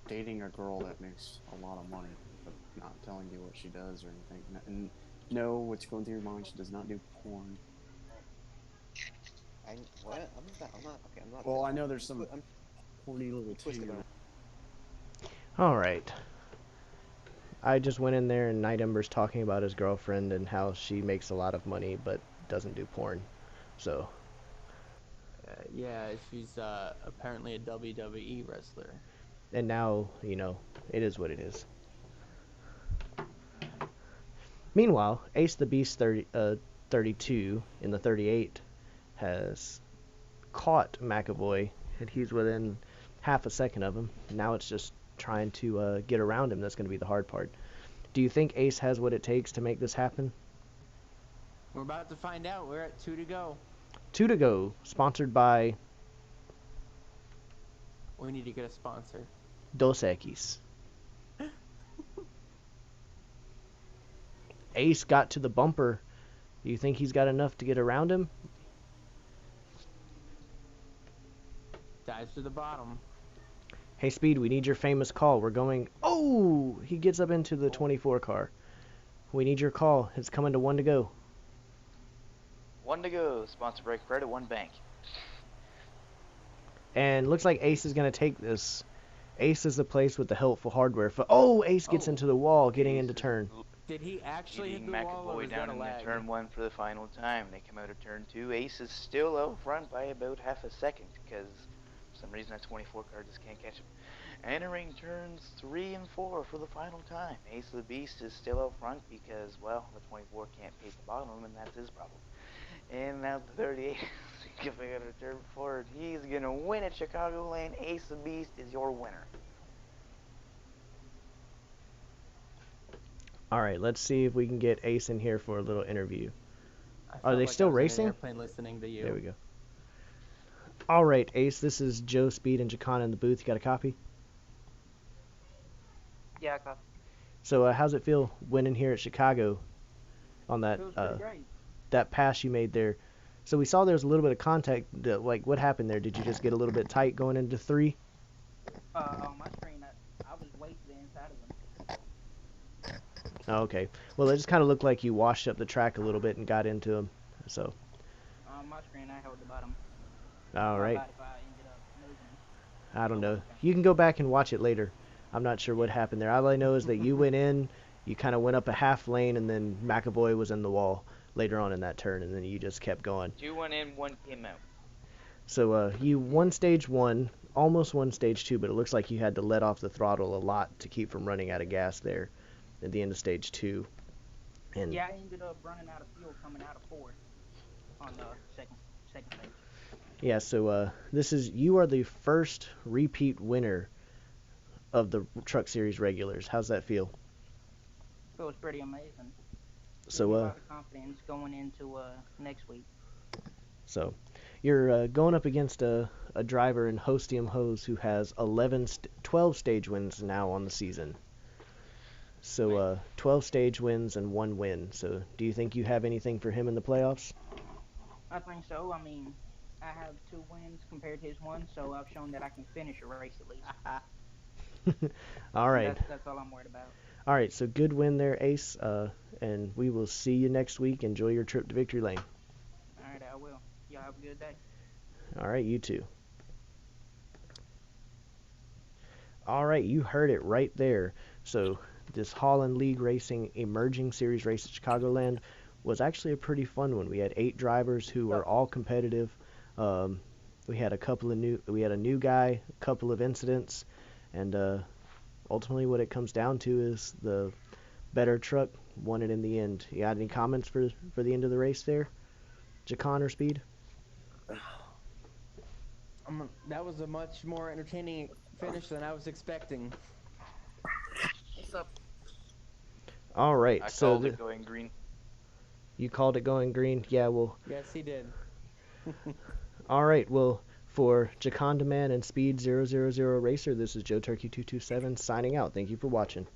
[SPEAKER 7] dating a girl that makes a lot of money, but not telling you what she does or anything. And no, what's going through your mind, she does not do porn.
[SPEAKER 8] What? I'm not, okay,
[SPEAKER 7] Well, I know there's some horny little
[SPEAKER 8] twisted
[SPEAKER 7] tea.
[SPEAKER 1] All right. I just went in there and Night Ember's talking about his girlfriend and how she makes a lot of money but doesn't do porn. So,
[SPEAKER 2] Yeah, she's apparently a WWE wrestler.
[SPEAKER 1] and now, it is what it is. Meanwhile, Ace the Beast 32 in the 38 has caught McAvoy, and he's within half a second of him. Now it's just trying to get around him that's going to be the hard part. Do you think Ace has what it takes to make this happen?
[SPEAKER 2] We're about to find out. We're at 2 to go.
[SPEAKER 1] 2 to go, sponsored by
[SPEAKER 2] We need to get a sponsor.
[SPEAKER 1] Dos Equis. Ace got to the bumper. Do you think he's got enough to get around him?
[SPEAKER 2] Dives to the bottom.
[SPEAKER 1] Hey, Speed, we need your famous call. We're going... Oh! He gets up into the 24 car. We need your call. It's coming to 1 to go.
[SPEAKER 5] 1 to go. Sponsor break right at 1 bank.
[SPEAKER 1] And looks like Ace is going to take this. Ace is the place with the helpful hardware. Oh, Ace gets into the wall, getting into turn.
[SPEAKER 2] Did he actually hit
[SPEAKER 5] Beating
[SPEAKER 2] the wall, or
[SPEAKER 5] McAvoy
[SPEAKER 2] was
[SPEAKER 5] down
[SPEAKER 2] that a
[SPEAKER 5] in
[SPEAKER 2] lag?
[SPEAKER 5] turn 1 for the final time. They come out of turn 2. Ace is still out front by about half a second because for some reason that 24 car just can't catch him. Entering turns 3 and 4 for the final time. Ace the Beast is still out front because, well, the 24 can't pace the bottom of him, and that's his problem. And now the 38 is coming out of turn 4. He's going to win at Chicagoland. Ace the Beast is your winner.
[SPEAKER 1] All right, let's see if we can get Ace in here for a little interview.
[SPEAKER 2] I
[SPEAKER 1] Are
[SPEAKER 2] felt
[SPEAKER 1] they
[SPEAKER 2] like
[SPEAKER 1] still
[SPEAKER 2] I was in an
[SPEAKER 1] racing?
[SPEAKER 2] airplane listening to you.
[SPEAKER 1] There we go. All right, Ace, this is Joe, Speed, and Jacon in the booth. You got a copy?
[SPEAKER 9] Yeah, I copy.
[SPEAKER 1] So how's it feel winning here at Chicago on that
[SPEAKER 9] Feels pretty great.
[SPEAKER 1] that pass you made there? So we saw there was a little bit of contact. Like, what happened there? Did you just get a little bit tight going into 3?
[SPEAKER 9] On my screen, I was way to the inside of them.
[SPEAKER 1] Oh, okay. Well, it just kind of looked like you washed up the track a little bit and got into him. So.
[SPEAKER 9] On my screen, I held the bottom.
[SPEAKER 1] All right.
[SPEAKER 9] If I ended up moving.
[SPEAKER 1] I don't know. You can go back and watch it later. I'm not sure what happened there. All I know is that you went in, you kind of went up a half lane, and then McAvoy was in the wall later on in that turn, and then you just kept going.
[SPEAKER 5] 2 went in, 1 came out.
[SPEAKER 1] So you won stage 1, almost won stage 2, but it looks like you had to let off the throttle a lot to keep from running out of gas there at the end of stage 2. And
[SPEAKER 9] yeah, I ended up running out of fuel coming out of 4 on the second stage.
[SPEAKER 1] Yeah, so you are the first repeat winner of the Truck Series regulars. How's that feel?
[SPEAKER 9] Feels pretty amazing.
[SPEAKER 1] So
[SPEAKER 9] Gives me a lot of confidence going into next week.
[SPEAKER 1] So you're going up against a driver in Hostium Hose who has 12 stage wins now on the season. So 12 stage wins and 1 win. So do you think you have anything for him in the playoffs?
[SPEAKER 9] I think so. I mean, I have 2 wins compared to his 1, so I've shown that I can finish a race at least.
[SPEAKER 1] All right.
[SPEAKER 9] That's all I'm worried about.
[SPEAKER 1] All right, so good win there, Ace. And we will see you next week. Enjoy your trip to Victory Lane.
[SPEAKER 9] All right, I will. Y'all have a good day.
[SPEAKER 1] All right, you too. All right, you heard it right there. So this Haulin League Racing Emerging Series race at Chicagoland was actually a pretty fun one. We had 8 drivers who were all competitive. We had a new guy, a couple of incidents, and ultimately what it comes down to is the better truck won it in the end. You got any comments for the end of the race there, Jacon or Speed?
[SPEAKER 2] That was a much more entertaining finish than I was expecting.
[SPEAKER 9] What's up?
[SPEAKER 1] All right,
[SPEAKER 5] I
[SPEAKER 1] so
[SPEAKER 5] called it going green.
[SPEAKER 1] You called it going green? Yeah, well.
[SPEAKER 2] Yes, he did.
[SPEAKER 1] All right, well, for Jaconda Man and Speed 000 Racer, this is Joe Turkey 227 signing out. Thank you for watching.